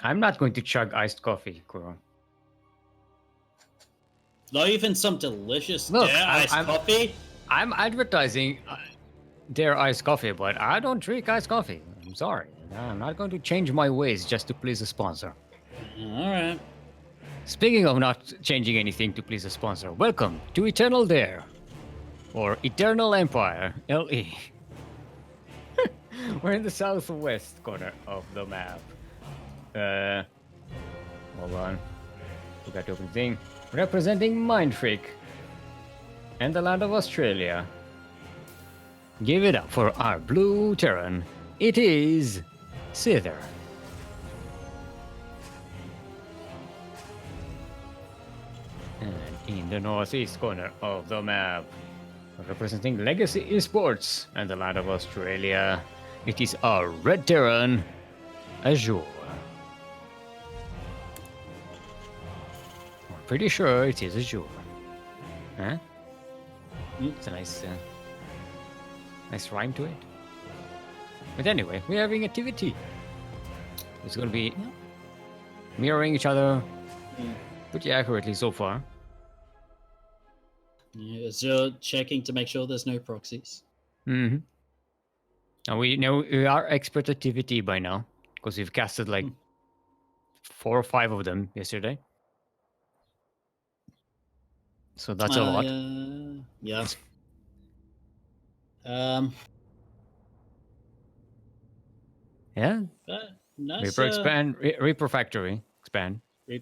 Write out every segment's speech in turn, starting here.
I'm not going to chug iced coffee, Kuro. Not even some delicious Look, iced coffee? I'm advertising their iced coffee, but I don't drink iced coffee. I'm sorry. I'm not going to change my ways just to please a sponsor. Alright. Speaking of not changing anything to please a sponsor, welcome to Eternal Dare. Or Eternal Empire, LE. We're in the southwest corner of the map. Hold on. Forgot to open the thing. Representing Mindfreak. And the land of Australia. Give it up for our blue Terran. It is Seither. And in the northeast corner of the map, representing Legacy Esports and the land of Australia, it is our red Terran, Azure. I'm pretty sure it is Azure. Huh? It's a nice rhyme to it. But anyway, we're having a TvT. It's going to be mirroring each other pretty accurately so far. Yeah, so checking to make sure there's no proxies. Mm-hmm. And we know we are expert at TvT by now because we've casted like 4 or 5 of them yesterday. So that's a lot. Yeah. Yeah. Nice, Reaper expand. Reaper Factory expand. Yeah,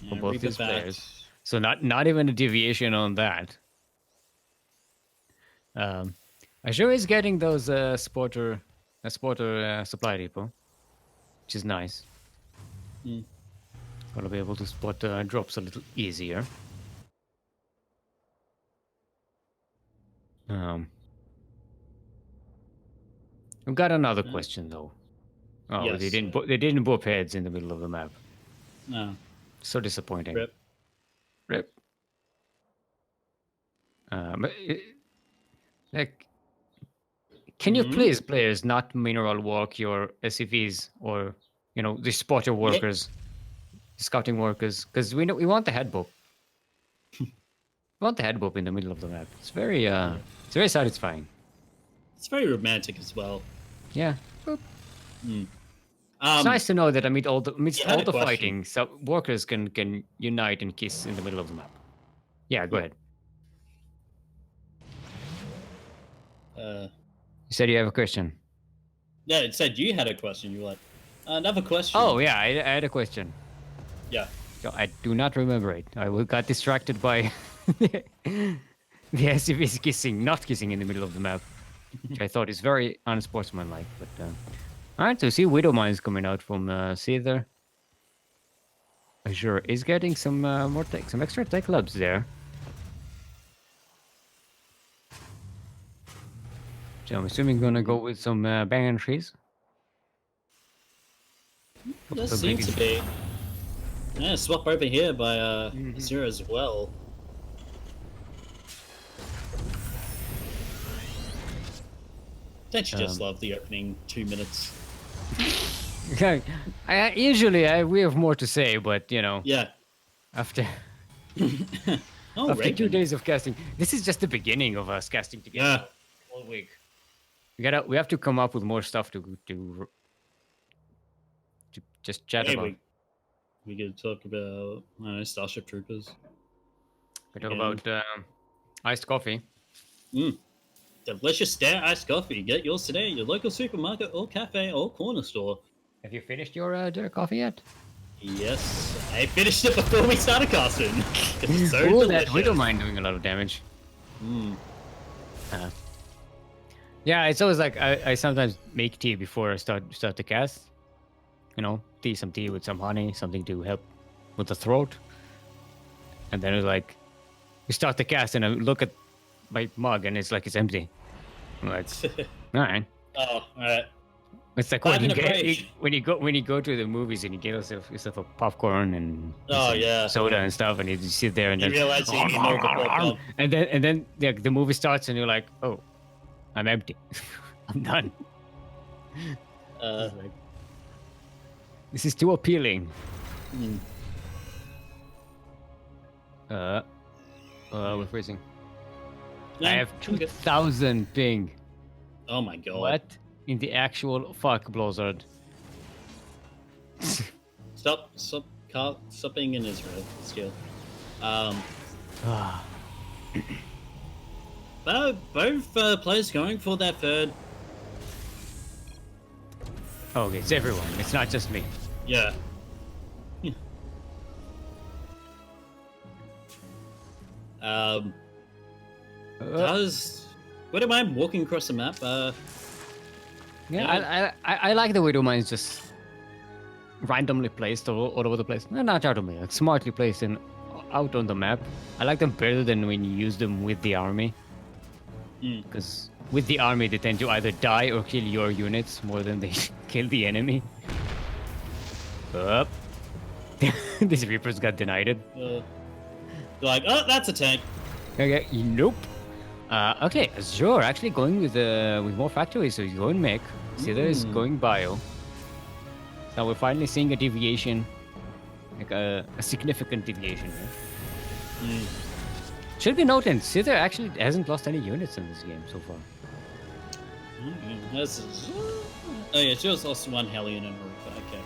For both Reaper these back. players. So not even a deviation on that. Azure is getting those supporter supply depot, which is nice. Gonna be able to spot drops a little easier. We've got another question though. Oh, Yes. they didn't bump heads in the middle of the map. No. So disappointing. Rip. But like, can you please, players, not mineral walk your SCVs or the spotter workers, scouting workers? Because we want the head bump. We want the head bump in the middle of the map. It's very satisfying. It's very romantic as well. Yeah. It's nice to know that amidst all the fighting, so workers can unite and kiss in the middle of the map. Yeah, go ahead. You said you have a question. Yeah, it said you had a question. You were like, another question. Oh yeah, I had a question. Yeah. I do not remember it. I got distracted by the SCVs not kissing in the middle of the map, which I thought is very unsportsmanlike. But all right, so see Widow Mines coming out from Seither. Azure is getting some more tech, some extra tech labs there. So I'm assuming gonna go with some bang trees. There seems to be. Yeah, swap over here by Azure as well. Don't you just love the opening 2 minutes? Usually we have more to say, but Yeah. After Oh, after 2 days of casting, this is just the beginning of us casting together all week. We have to come up with more stuff to just chat about. We could talk about Starship Troopers. We talk about iced coffee. Delicious Dare iced coffee. Get yours today at your local supermarket or cafe or corner store. Have you finished your Dare coffee yet? Yes, I finished it before we started casting. It's so delicious. That Widow Mine doing a lot of damage. Yeah, it's always like I sometimes make tea before I start the cast. Some tea with some honey, something to help with the throat. And then it's like, we start the cast and I look at my mug and it's like it's empty. I'm like, all right. Oh, all right. It's like when you go to the movies and you get yourself a popcorn and soda and stuff, and you sit there and you then realize you need more popcorn. And then the movie starts and you're like, oh, I'm empty. I'm done. This is too appealing. Mm. We're freezing. Yeah, I have I'm good. 2,000 ping. Oh my god. What in the actual fuck, Blizzard? Stop being in Israel still. Both players going for that third. Okay, it's everyone. It's not just me. Yeah. Wouldn't mind walking across the map. Yeah, I like the Widow mines just randomly placed all over the place. No, not randomly, like smartly placed and out on the map. I like them better than when you use them with the army. Because with the army, they tend to either die or kill your units more than they kill the enemy. Up. This Reaper's got denied. Like, oh, that's a tank. Okay, nope. Okay, Azure actually going with more factories, so he's going mech. Seither is going bio. So we're finally seeing a deviation, like a significant deviation here. Should be noted, Seither actually hasn't lost any units in this game so far. Oh yeah, she was lost one Hellion and okay.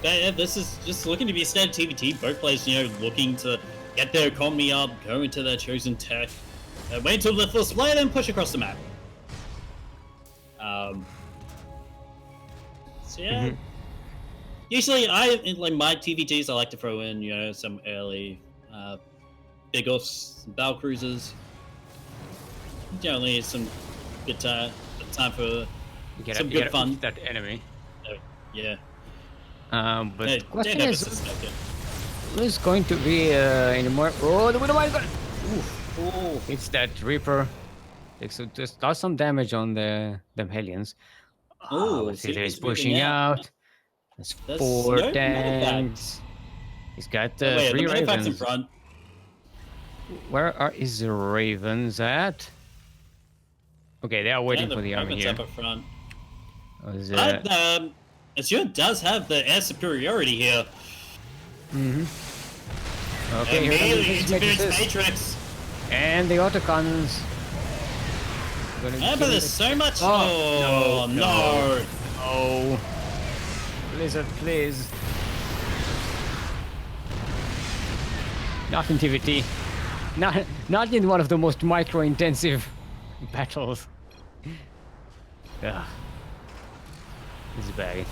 Yeah, this is just looking to be a standard TvT. Both players, looking to get their economy up, go into their chosen tech, wait until the first play, then push across the map. So yeah. Usually, like my TvTs, I like to throw in, some early big offs, battle cruisers. Generally, some good time for some good fun. That enemy. Yeah. But Yeah, the question is, who's going to be any more? Oh, the Widow Mine got. Oh, it's that Reaper. So just does some damage on them Hellions. Oh, Seither is pushing out. That's 4 no tanks. He's got wait, 3 the ravens. Manifacts in front. Where are his ravens at? Okay, they are waiting for the army here. Up front. Azure does have the air superiority here. Okay, here comes the Matrix. And the autocannons. But there's so much. Oh, no. Oh. Blizzard, please. Not in TvT. Not in one of the most micro-intensive battles. Ugh. This is bad.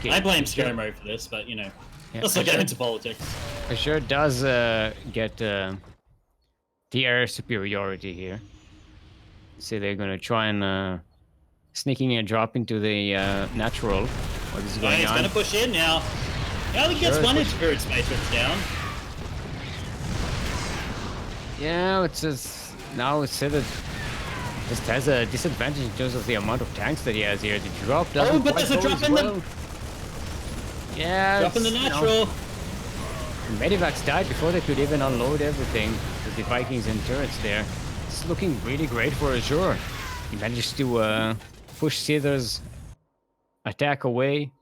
Okay. I blame Scary Mode for this, but let's not get into politics. Azure does get the air superiority here. So they're gonna try and sneaking a drop into the natural. What is going on? He's gonna push in now. He only gets one Spirit's Matrix down. Yeah, it's just now it's said that just has a disadvantage in terms of the amount of tanks that he has here. The drop doesn't. But there's a drop in the. Yeah, drop in the natural. Medivacs died before they could even unload everything with the Vikings and turrets there. It's looking really great for Azure. He managed to push Seither's attack away,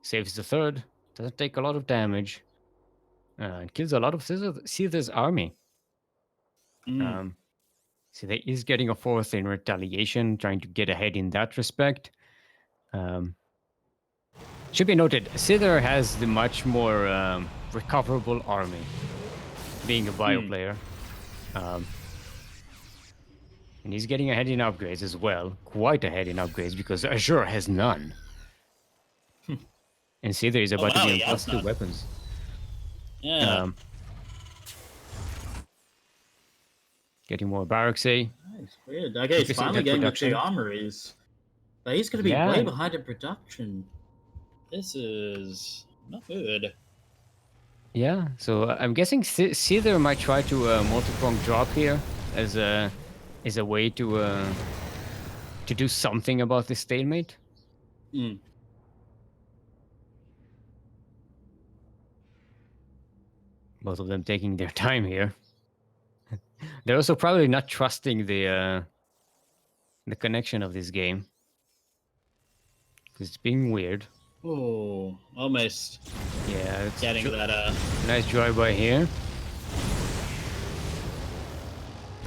saves the third, doesn't take a lot of damage, and kills a lot of Seither's army. Seither is getting a fourth in retaliation, trying to get ahead in that respect. Should be noted, Seither has the much more recoverable army, being a bio player. And he's getting ahead in upgrades as well, quite ahead in upgrades, because Azure has none. And Seither is about to be on +2 weapons. Yeah. Getting more barracks, eh? It's weird. Okay, he's finally getting the 2 armories. But he's going to be way behind in production. This is not good. Yeah, so I'm guessing Seither might try to multi-prong drop here as a way to do something about this stalemate. Both of them taking their time here. They're also probably not trusting the connection of this game. It's being weird. Oh, almost Yeah, it's getting that. nice drive-by here.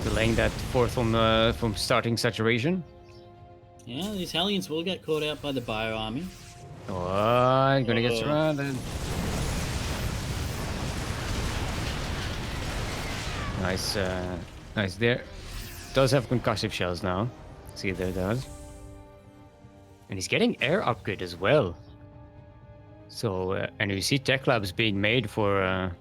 Delaying that fourth from starting saturation. Yeah, these Hellions will get caught out by the Bio Army. What? Gonna get surrounded. Nice, nice there. Does have concussive shells now. See, there does. And he's getting air upgrade as well. So, and you see tech labs being made for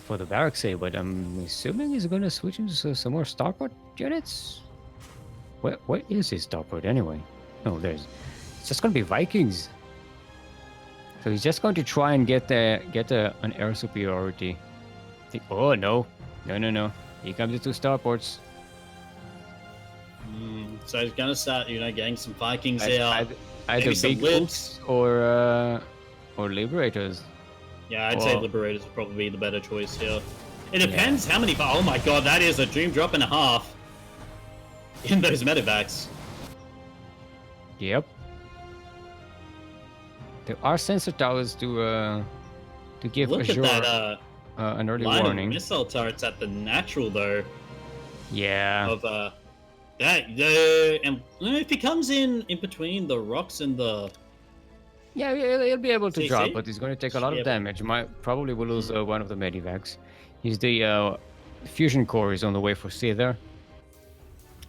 the barracks, but I'm assuming he's gonna switch into some more starport units. What is his starport anyway? No, it's just gonna be Vikings. So he's just going to try and get an air superiority. Oh no. Here comes the two starports. So he's gonna start, getting some Vikings out. Either big lips or liberators. Yeah, I'd say liberators would probably be the better choice here. It depends how many. Oh my god, that is a dream drop and a half in those medevacs. Yep. There are sensor towers to give Azure an early warning. Of missile turrets at the natural though. Yeah. Of and if he comes in between the rocks and the. Yeah, he'll be able to drop, but he's going to take a lot of damage. Probably will lose one of the medivacs. He's the fusion core is on the way for Seither.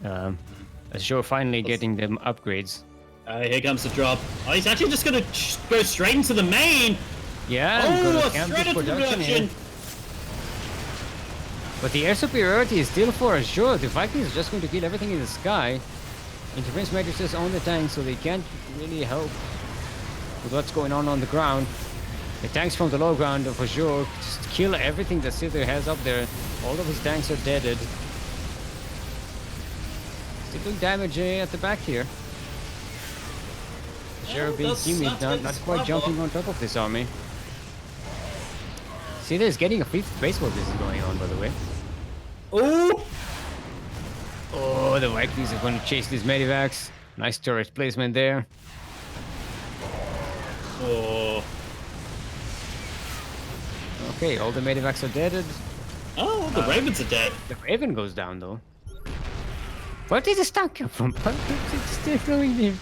Azure finally getting them upgrades. Here comes the drop. Oh, he's actually just going to go straight into the main. Yeah. Straight into production. But the air superiority is still for Azure. The Vikings are just going to kill everything in the sky. Interference matrices on the tank, so they can't really help with what's going on the ground. The tanks from the low ground of Azure just kill everything that Seither has up there. All of his tanks are deaded. Still doing damage at the back here. Azure being teammate, not quite jumping on top of this army. Seither is getting a fifth base while this is going on, by the way. Oh, the Vikings are going to chase these medivacs. Nice turret placement there. Oh. Okay, all the medivacs are deaded. Oh, the Ravens are dead. The Raven goes down though. Where did the tank come from? It's still going there.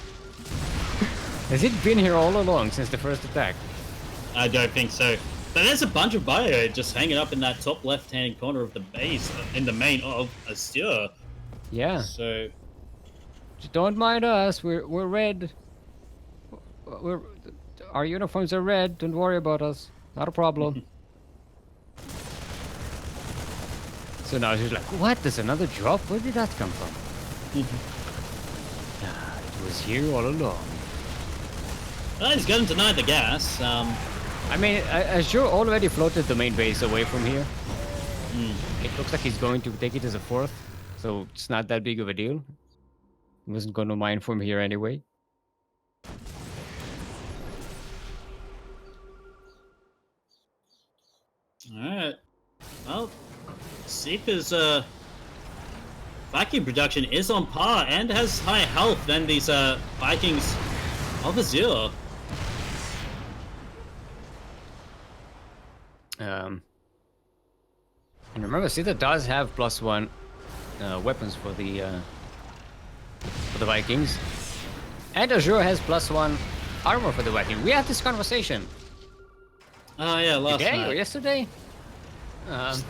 Has it been here all along since the first attack? I don't think so. But there's a bunch of bio just hanging up in that top left-hand corner of the base, in the main of Azure. Yeah. So. Just don't mind us. We're red. Our uniforms are red. Don't worry about us. Not a problem. So now she's like, what? There's another drop? Where did that come from? It was here all along. Well, he's going to deny the gas. I mean, Azure already floated the main base away from here. It looks like he's going to take it as a fourth, so it's not that big of a deal. He wasn't going to mine from here anyway. Alright. Well, Seeker's Viking production is on par and has higher health than these Vikings of Azure. And remember, Seither does have +1 weapons for the Vikings, and Azure has +1 armor for the Vikings. We had this conversation. Oh yeah, last today night. Or yesterday?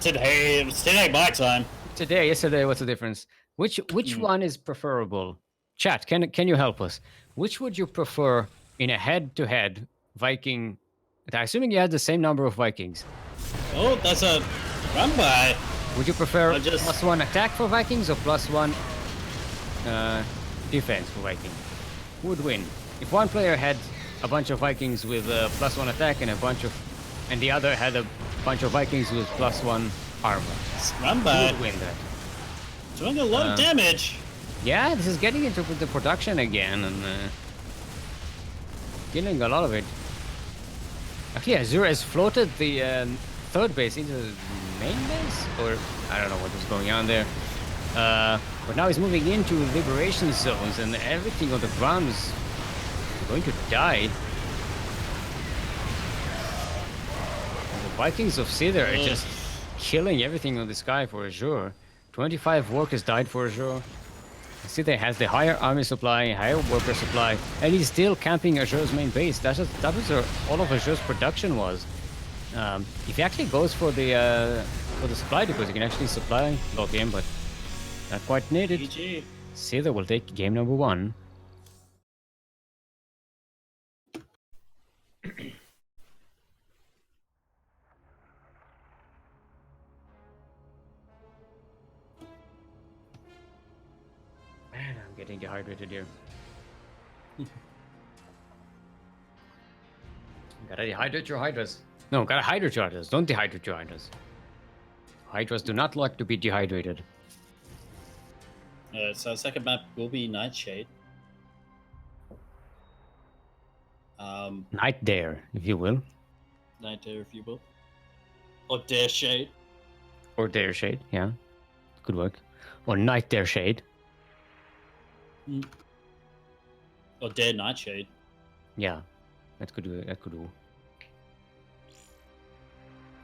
Today, it was today my time. Yesterday. What's the difference? Which one is preferable? Chat, can you help us? Which would you prefer in a head-to-head Viking? Assuming you had the same number of Vikings. Oh, that's a run by. Would you prefer +1 attack for Vikings or +1 defense for Vikings? Who would win? If one player had a bunch of Vikings with +1 attack and the other had a bunch of Vikings with +1 armor. Run by. Who would win that? Doing a lot of damage. Yeah, this is getting into the production again and killing a lot of it. Actually, Azure has floated the third base into main base, or I don't know what was going on there. But now he's moving into liberation zones, and everything on the ground is going to die. And the Vikings of Seither are just killing everything on the sky for Azure. 25 workers died for Azure. Seither has the higher army supply, higher worker supply, and he's still camping Azure's main base. That was where all of Azure's production was. If he actually goes for the supply depots, he can actually supply lock in, but not quite needed. GG. Seither will take game number 1. Man, I'm getting dehydrated here. Gotta dehydrate your hydras. No, gotta hydrate your hydras. Don't dehydrate your hydras. Hydras do not like to be dehydrated. So second map will be Nightshade. Night Dare, if you will. Night Dare, if you will. Or Dare Shade. Or Dare Shade, yeah. Could work. Or Night Dare Shade. Or Dare Nightshade. Yeah. That could do. That could do.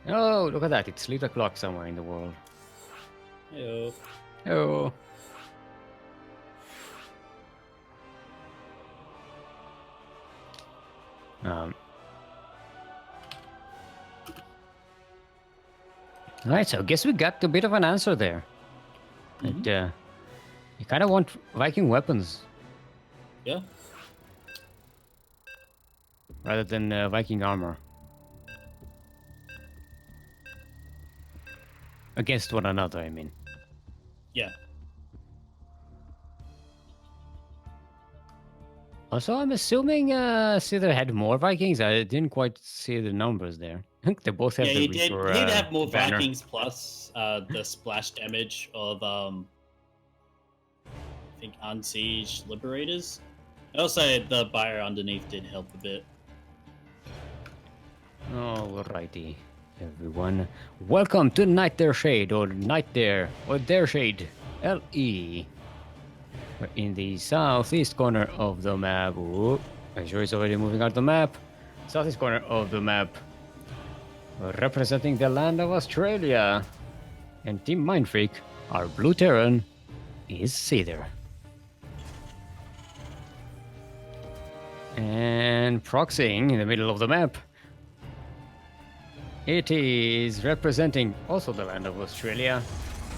Oh, look at that. It's 3 o'clock somewhere in the world. Heyo. Oh. Alright, so I guess we got a bit of an answer there. That, you kind of want Viking weapons Yeah. rather than Viking armor. Against one another, I mean. Yeah. Also, I'm assuming Seither had more Vikings. I didn't quite see the numbers there. I think they both have Yeah, the he did. Reaper, He'd have more banner. Vikings plus the splash damage of I think Unsiege Liberators. Also, the buyer underneath did help a bit. Alrighty, everyone. Welcome to Night Dare Shade, or Night Dare, or Dare Shade, LE. We're in the southeast corner of the map. Ooh, Azure is already moving out the map. Southeast corner of the map. Representing the land of Australia. And Team Mindfreak, our blue Terran, is Seither. And proxying in the middle of the map, it is representing also the land of Australia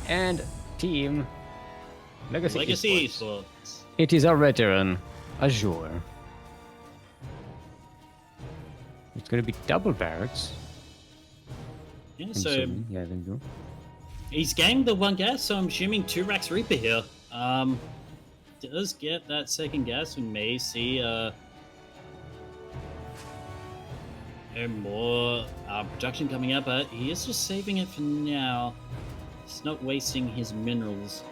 and Team Legacy Esports. Esports. It is our veteran, Azure. It's going to be double barracks. Yeah, I'm so assuming. Yeah, there you go. he's getting the one gas, so I'm assuming 2 Rax Reaper here. Does get that second gas, we may see more production coming up, but he is just saving it for now. He's not wasting his minerals.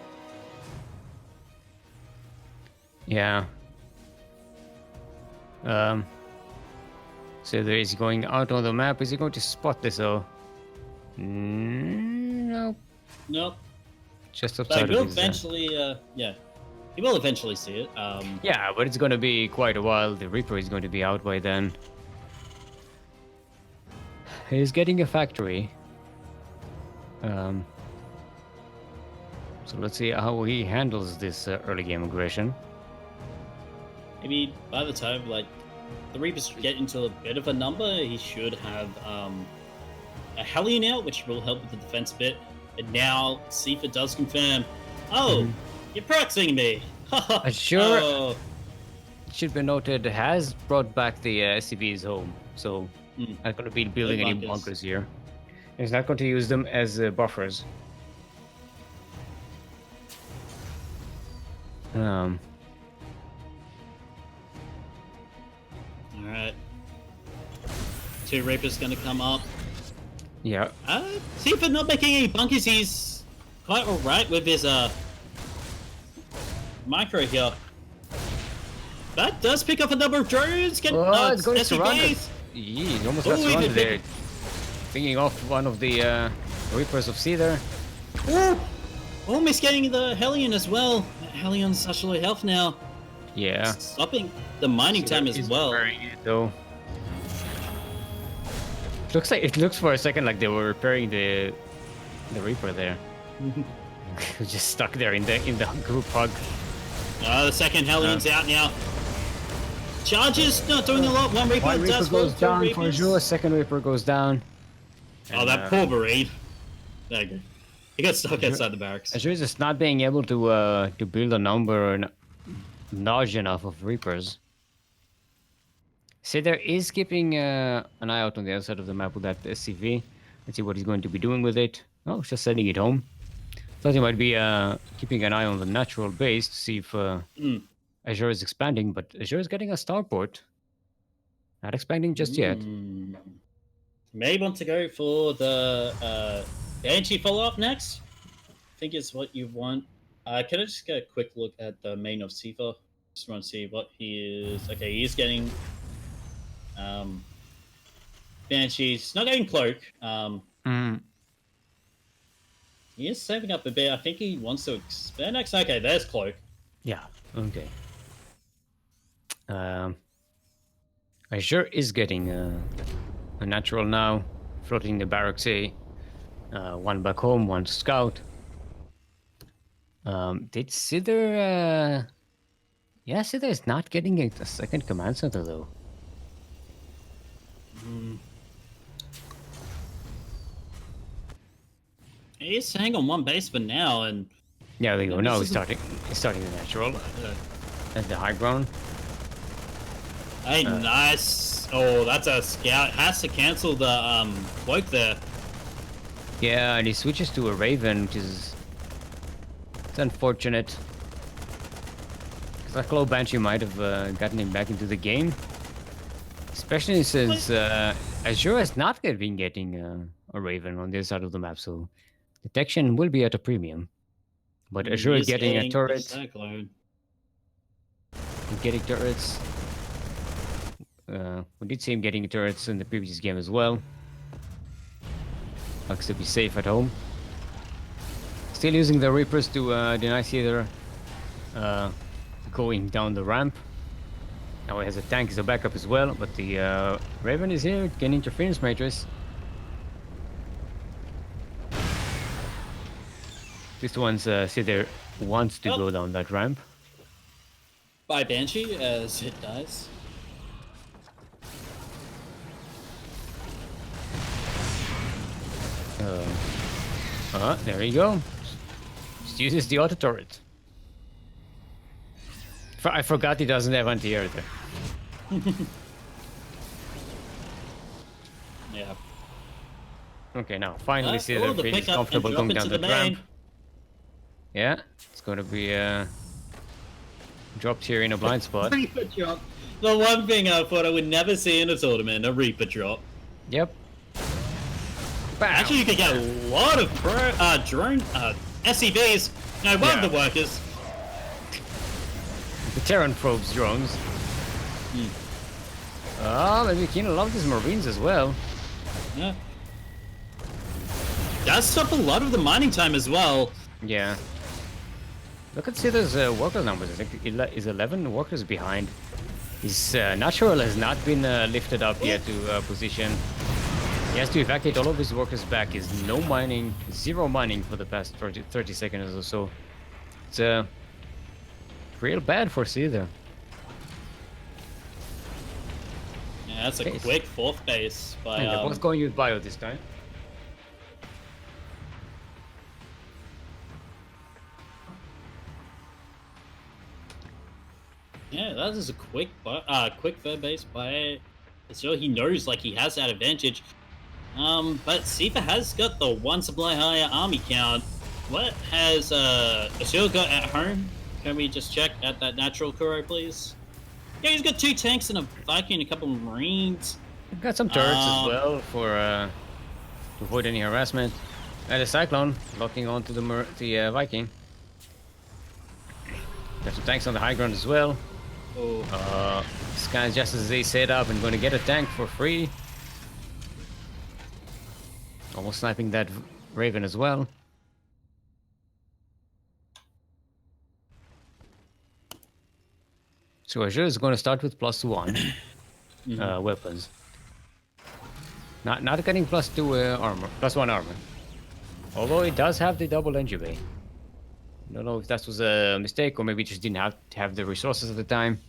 Yeah. So there is going out on the map. Is he going to spot this though? No. Nope. Just But outside he will of his, eventually, yeah. He will eventually see it. Yeah, but it's going to be quite a while. The Reaper is going to be out by then. He's getting a factory. So let's see how he handles this early game aggression. Maybe by the time, like, the Reapers get into a bit of a number, he should have a Hellion out, which will help with the defense a bit. And now, Seither does confirm, oh, you're proxying me! Sure. Oh. It should be noted, has brought back the SCVs home, so not going to be building any bunkers here. He's not going to use them as buffers. Alright. 2 Reapers gonna come up. Yeah. Seither not making any bunkers, he's quite alright with his micro here. That does pick up a number of drones. Get It's going SCVs. surrounded. He almost got Ooh, he surrounded did there. Thinking off one of the Reapers of Seither. Ooh! Almost getting the Hellion as well. Hellion's such low health now. Yeah. Stopping the mining time as well. Repairing it, though. It looks for a second like they were repairing the Reaper there. Just stuck there in the group hug. The second Hellion's out now. Charges not doing a lot. One Reaper, One Reaper goes down for Azure. Second Reaper goes down. Oh, that poor Marine. There you go. He got stuck outside the barracks. Azure is just not being able to build a number large enough of Reapers. Seither is keeping an eye out on the other side of the map with that SCV. Let's see what he's going to be doing with it. Oh, he's just sending it home. Thought he might be keeping an eye on the natural base to see if Azure is expanding, but Azure is getting a starport. Not expanding just yet. May want to go for the Banshee follow-up next. I think is what you want. Can I just get a quick look at the main of Seither? Just want to see what he is. Okay, he is getting Banshees. Not getting Cloak. He is saving up a bit. I think he wants to expand next. Okay, there's Cloak. Yeah, okay. Azure is getting a natural now, floating the barracks A. One back home, one scout. Did Seither... Yeah, Seither is not getting a second command center, though. He's hanging on one base for now, and yeah, there you go. Now he's starting the natural at the high ground. Hey, nice. Oh, that's a scout. Has to cancel the cloak there. Yeah, and he switches to a Raven, which is it's unfortunate. Because that Claw Banshee might have gotten him back into the game. Especially since Azure has not been getting a Raven on this side of the map, so detection will be at a premium. But Azure getting a turret. Getting turrets. We did see him getting turrets in the previous game as well. Likes to be safe at home. Still using the Reapers to deny Seither going down the ramp. Now he has a tank as a backup as well, but the Raven is here, can interference matrix. This one's Seither wants to go down that ramp. By Banshee as it dies. There you go. Just uses the auto turret. I forgot he doesn't have anti-air there. Yeah. Okay, now finally see that he's comfortable going down the ramp. Yeah, it's going to be dropped here in a blind spot. Reaper drop. The one thing I thought I would never see in a tournament, a Reaper drop. Yep. Bam. Actually, you could get a lot of drone SCVs. No, one of the workers. The Terran probes drones. Maybe Keenan loves his Marines as well. Yeah. Does stop a lot of the mining time as well. Yeah. Look at Seither's worker numbers. I think he's 11 workers behind. His natural has not been lifted up yet to position. He has to evacuate all of his workers back. He's no mining, zero mining for the past 30 seconds or so. It's real bad for Seither. Yeah, that's a quick fourth base by. And they're both going with bio this time. Yeah, that is a quick third base by. So he knows like he has that advantage. But Seither has got the one supply higher army count. What has Azure got at home? Can we just check at that natural Kuro, please? Yeah, he's got 2 tanks and a Viking and a couple of Marines. We've got some turrets as well for to avoid any harassment. And a Cyclone locking onto the Viking. Got some tanks on the high ground as well. Scans just as they set up and going to get a tank for free. Almost sniping that Raven as well. So Azure is going to start with +1 weapons. Not getting +2 armor, +1 armor. Although it does have the double engine bay. I don't know if that was a mistake or maybe it just didn't have the resources at the time.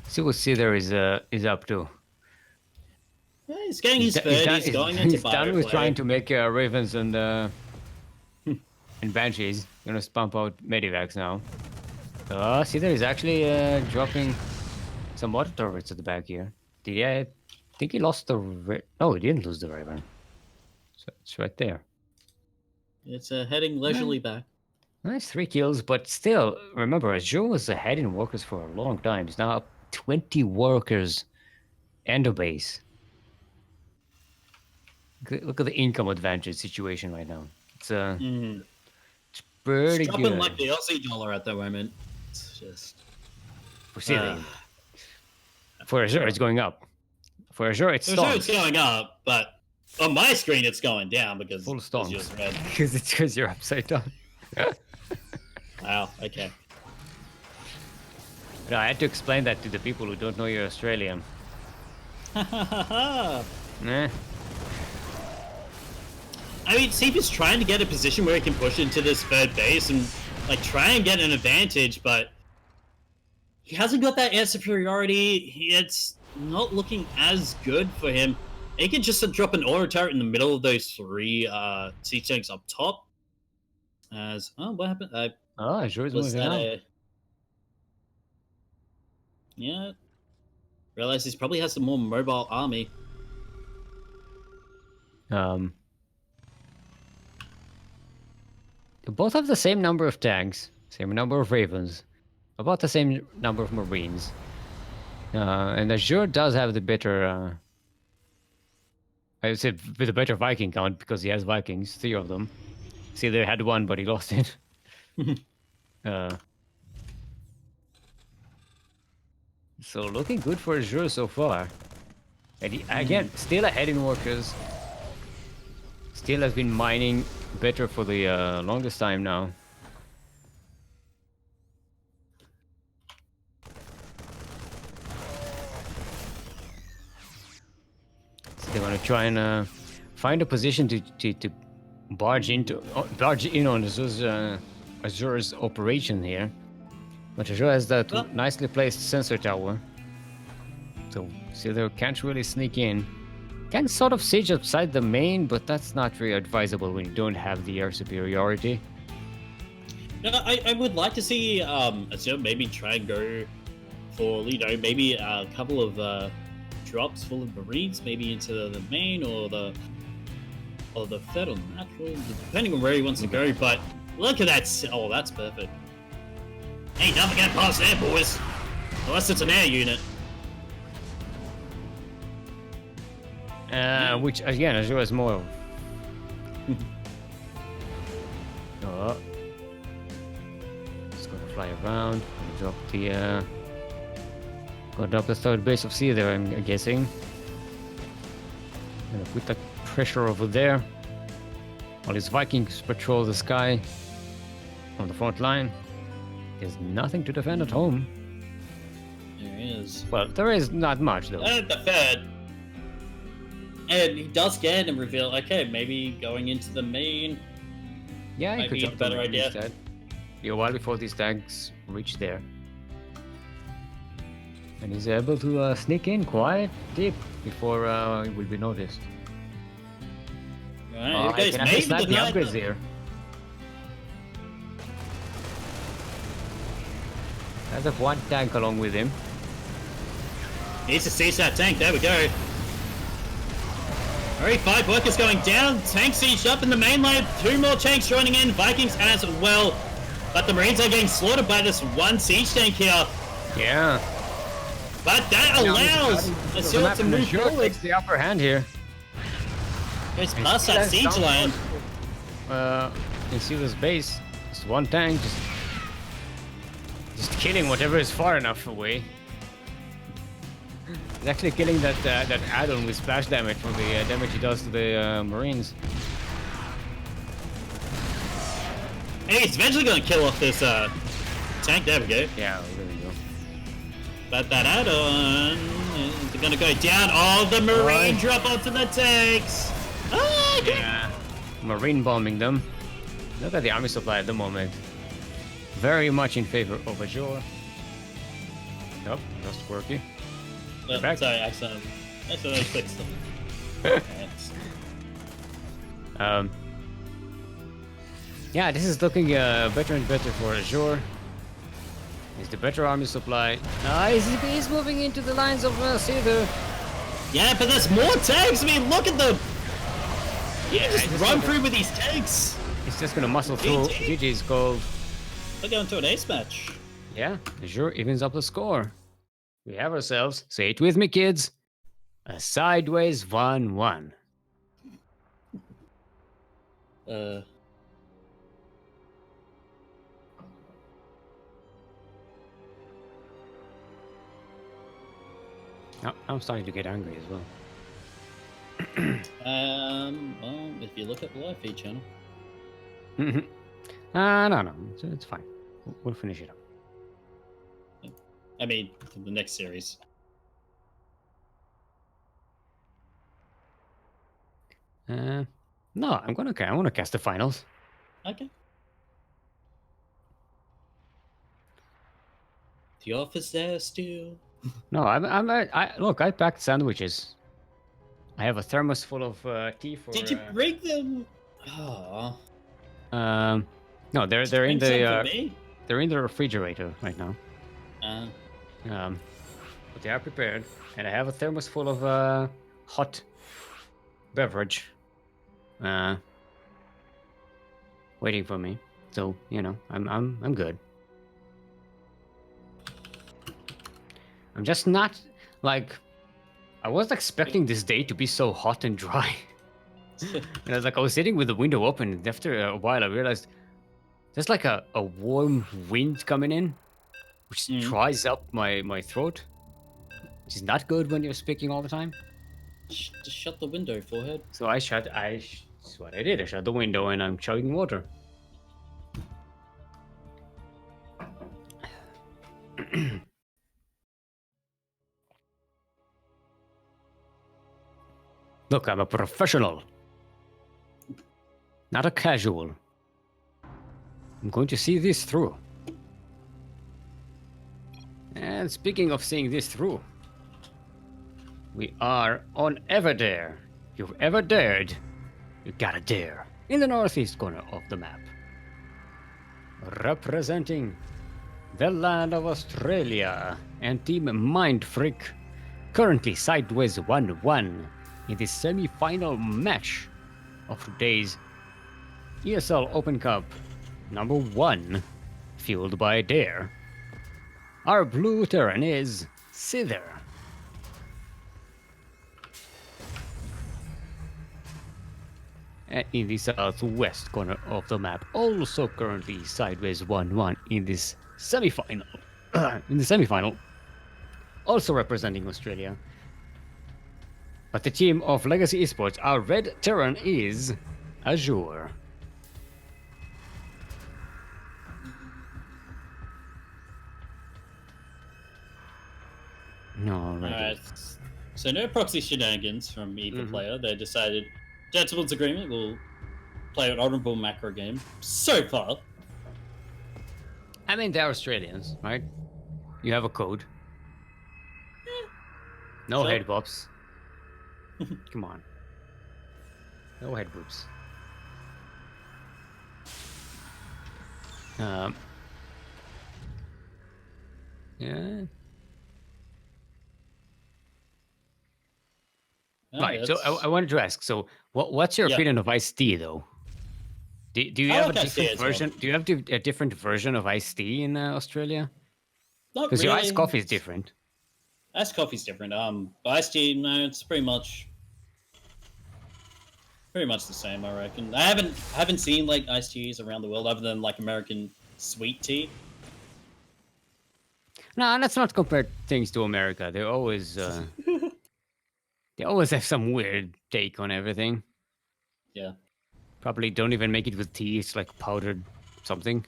See what Seither is up to. Yeah, he's getting his third. He's going into he's done with Bioplay. trying to make Ravens and Banshees. Gonna spump out Medivacs now. Seither is actually dropping some water turrets at the back here. I think he lost the... No, he didn't lose the Raven. So it's right there. It's heading leisurely back. Nice 3 kills, but still, remember, Azure was ahead in workers for a long time. He's now up 20 workers and a base. Look at the income advantage situation right now. It's it's pretty it's dropping good. like the Aussie dollar at the moment. It's just... For Azure, it's going up. For Azure, it's going up, but on my screen, it's going down because full stomps. Azure's red. Because you're upside down. Wow, okay. No, I had to explain that to the people who don't know you're Australian. I Nah. mean, Seither's trying to get a position where he can push into this third base and like try and get an advantage, but he hasn't got that air superiority. It's not looking as good for him. He can just drop an auto turret in the middle of those 3 siege tanks up top. What happened? Azure's moving out. Yeah. Realize he probably has a more mobile army. They both have the same number of tanks, same number of Ravens, about the same number of Marines. And Azure does have the better... I would say with a better Viking count because he has Vikings, 3 of them. Seither had 1, but he lost it. So looking good for Azure so far. And he, again, still ahead in workers. Still has been mining better for the longest time now. So they're gonna try and find a position to barge in on Azure's operation here. But Azure has that nicely placed sensor tower. So Seither can't really sneak in. Can sort of siege outside the main, but that's not really advisable when you don't have the air superiority. Yeah, I would like to see Azure maybe try and go for, maybe a couple of drops full of Marines, maybe into the main or the third or natural, depending on where he wants to go. But look at that! Oh, that's perfect. Ain't nothing getting past there, boys. Unless it's an air unit. Which again, Azure is more of. Just gonna fly around. Drop the. Gonna drop the third base of Seither, I'm guessing. Gonna put the pressure over there. While his Vikings patrol the sky on the front line. There's nothing to defend at home. There is. Well, there is not much though. And the third. And he does get and reveal, okay, maybe going into the main. Yeah, he might could be jump a better idea. Instead. A while before these tanks reach there. And he's able to sneak in quite deep before it will be noticed. Right, I can actually snap the upgrades here. Has a 1 tank along with him. Needs to seize that tank, there we go. Alright, 5 workers going down, tank sieged up in the main lane, 2 more tanks joining in, Vikings as well. But the Marines are getting slaughtered by this 1 siege tank here. Yeah. But that allows Azure to move forward. Takes the upper hand here. It's past that siege line. In Seither's base, just 1 tank, just Just killing whatever is far enough away. He's actually killing that add-on with splash damage from the damage he does to the Marines. Hey, he's eventually gonna kill off this tank. There we go. Yeah, there we go. But that add-on is gonna go down. Oh, the Marine drop onto the tanks. Ah, okay. Yeah, Marine bombing them. Look at the army supply at the moment. Very much in favor of Azure. Nope, just Quirky. Sorry, accidentally clicked something. Yeah, this is looking better and better for Azure. It's the better army supply. He's moving into the lines of Seither. Yeah, but there's more tanks. I mean, look at them. Yeah, just run through with these tanks. It's just gonna muscle through. GG's gold. We're going to an ace match. Yeah, Azure evens up the score. We have ourselves, say it with me, kids, a sideways 1-1. Oh, I'm starting to get angry as well. Well, if you look at the live feed channel. No, it's fine. We'll finish it up. I mean, the next series. No, I want to cast the finals. Okay. The office there still. No, look. I packed sandwiches. I have a thermos full of tea for. Did you bring them? Oh. No, they're in the they're in the refrigerator right now. But they are prepared, and I have a thermos full of hot beverage, waiting for me. So you know, I'm good. I'm just not like I was expecting this day to be so hot and dry. And I was sitting with the window open, and after a while I realized there's like a warm wind coming in, which dries up my throat, which is not good when you're speaking all the time. Just shut the window, forehead. So that's what I did. I shut the window and I'm chugging water. Look, I'm a professional, not a casual. I'm going to see this through. And speaking of seeing this through, we are on Everdare. You've ever dared, you gotta dare. In the northeast corner of the map. Representing the land of Australia and Team Mindfreak. Currently sideways 1-1 in the semi-final match of today's ESL Open Cup number 1, fueled by Dare. Our blue Terran is Seither. And in the southwest corner of the map, also currently sideways 1-1 in this semi-final. Also representing Australia. But the team of Legacy Esports, our red Terran is Azure. Alright, so no proxy shenanigans from either player. They decided, gentlemen's agreement, we'll play an honorable macro game. So far. I mean, they're Australians, right? You have a code. No Sure. head bops. Come on. No head boops. Yeah. Right. So I wanted to ask. So, what's your opinion of Ice-T, though? Do you have a different version? Do you have a different version of Ice-T in Australia? Not Because really. your iced coffee is different. Iced coffee's different. Iced-T, no, it's pretty much the same, I reckon. I haven't seen like iced teas around the world other than like American sweet tea. No, let's not compare things to America. They always have some weird take on everything. Yeah. Probably don't even make it with tea. It's like powdered something.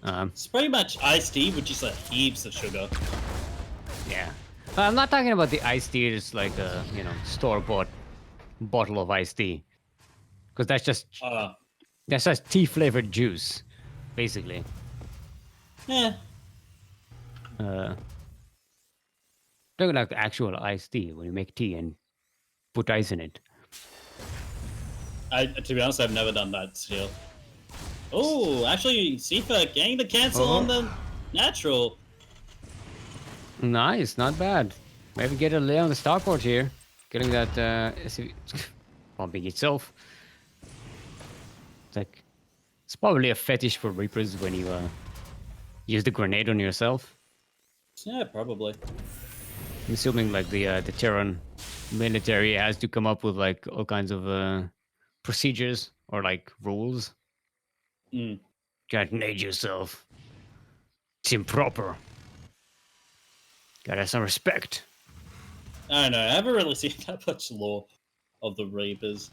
It's pretty much iced tea with just like heaps of sugar. Yeah. I'm not talking about the iced tea. It's like a store-bought bottle of iced tea, because that's just tea flavored juice, basically. Yeah. Talking like actual iced tea when you make tea and put ice in it. To be honest, I've never done that still. Oh, actually, Seither getting the cancel on the natural. Nice, not bad. Maybe get a lay on the starport here. Getting that pumping itself. It's probably a fetish for Reapers when you use the grenade on yourself. Yeah, probably. I'm assuming like the Terran military has to come up with like all kinds of procedures or like rules. Mm. Can't nade yourself. It's improper. Gotta have some respect. I don't know. I haven't really seen that much lore of the Reapers.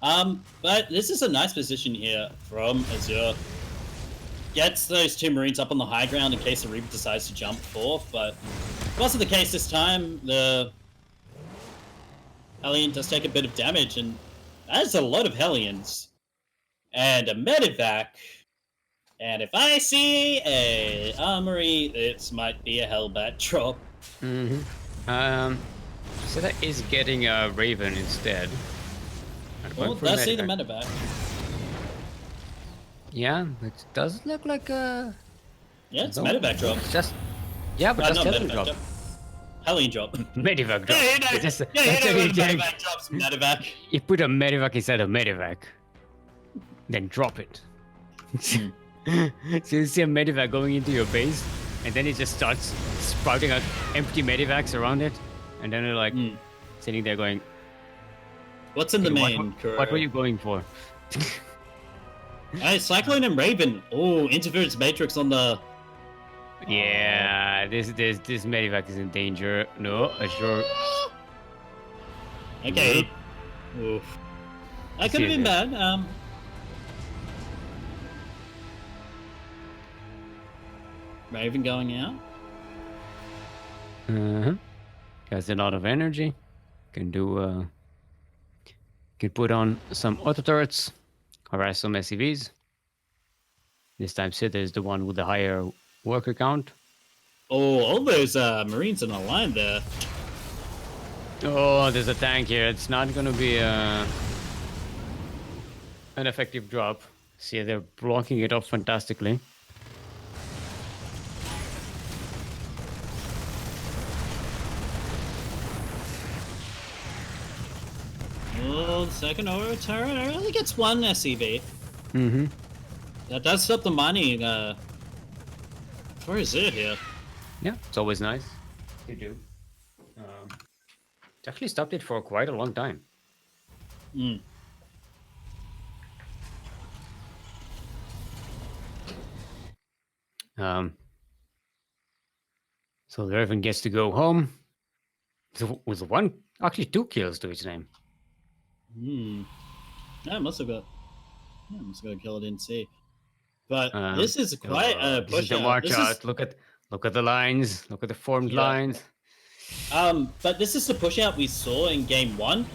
But this is a nice position here from Azure. Gets those two Marines up on the high ground in case the Reaper decides to jump forth, but it wasn't the case this time. The Hellion does take a bit of damage, and that's a lot of Hellions. And a Medivac. And if I see a armory, this might be a Hellbat drop. So that is getting a Raven instead. Well, does see the Medivac. Yeah, it does look like a... Yeah, it's Medivac drop. It's just... Yeah, but just Hellion drop. Hellion drop. Medivac drop. Yeah, Medivac drops Medivac. You put a Medivac inside a Medivac. Then drop it. So you see a Medivac going into your base, and then it just starts sprouting out empty Medivacs around it. And then they're like sitting there going... What's in the main? What were you going for? Alright, Cyclone and Raven. Oh, Interference Matrix on the... Yeah, this Medivac is in danger. No, Azure. Okay. Oof. That could have been bad. Raven going out. Has a lot of energy. Can do can put on some auto turrets, harass some SCVs. This time Seither is the one with the higher worker count. Oh, all those Marines in a line there. Oh, there's a tank here. It's not gonna be an effective drop. See, they're blocking it off fantastically. Oh, the second auto turret only gets one SCV. That does stop the mining. Where is it here? Yeah, it's always nice to do. It's actually stopped it for quite a long time. So the Raven gets to go home with one, actually 2 kills to its name. Yeah, must have got a kill. I didn't see. But this is quite a push. This is the march out. Look at the lines. Look at the formed lines. But this is the push out we saw in game 1,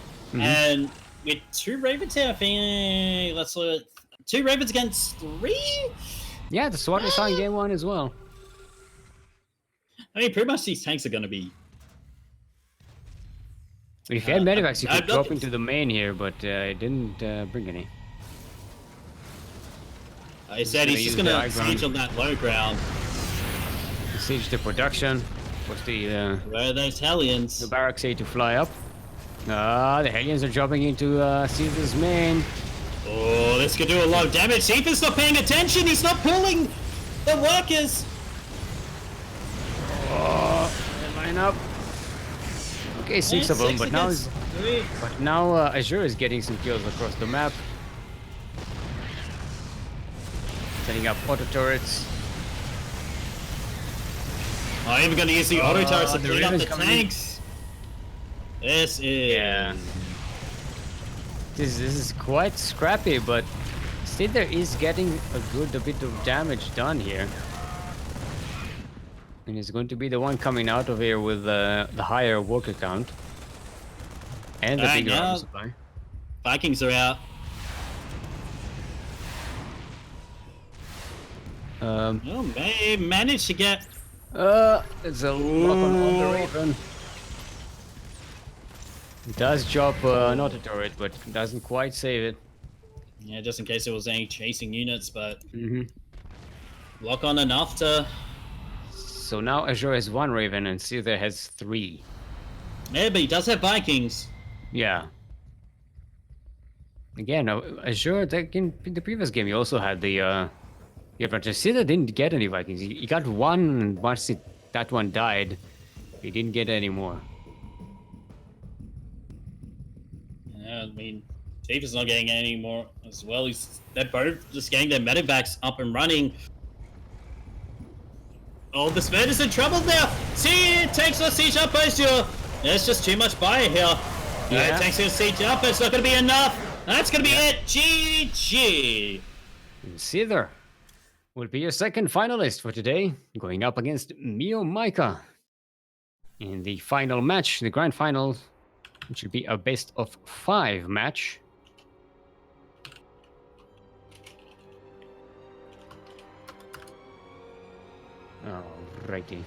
and with 2 Ravens here, I think let's look. 2 Ravens against 3. Yeah, that's what we saw in game 1 as well. I mean, pretty much these tanks are going to be. If you had Medivacs, you could drop into the main here, but it didn't bring any. I said he's just going to siege on that low ground. Siege the production. What's the... Where are those Hellions? The barracks say to fly up. The Hellions are dropping into Seither's main. Oh, this could do a lot of damage. Seither's not paying attention. He's not pulling the workers. Oh, line up. Okay, 6 of them, but now Azure is getting some kills across the map. Setting up auto turrets. I'm even going to use the auto turrets to the clean up Raven's the coming in. tanks. This is... Yeah. This is quite scrappy, but Seither is getting a bit of damage done here. And he's going to be the one coming out of here with the higher worker count. And the Alright, bigger now- armor supply. Vikings are out. Oh, may managed to get... It's a lock on the Raven. It does drop not a turret, but doesn't quite save it. Yeah, just in case there was any chasing units, but Mm-hmm. lock on enough to... So now Azure has 1 Raven and Seither has 3. Yeah, but he does have Vikings. Yeah. Again, Azure, in the previous game, he also had the advantage. Seither didn't get any Vikings. He got 1, and once that one died, he didn't get any more. Yeah, I mean, Seither's not getting any more as well. They're both just getting their medevacks up and running. Oh, the Spade is in trouble now. See, it takes a siege outpost here. There's just too much fire here. Yeah. It takes a siege outpost. It's not going to be enough. That's going to be it. GG. And Seither will be your second finalist for today, going up against Mio Micah in the final match, the grand final, which will be a best of 5 match. Alrighty.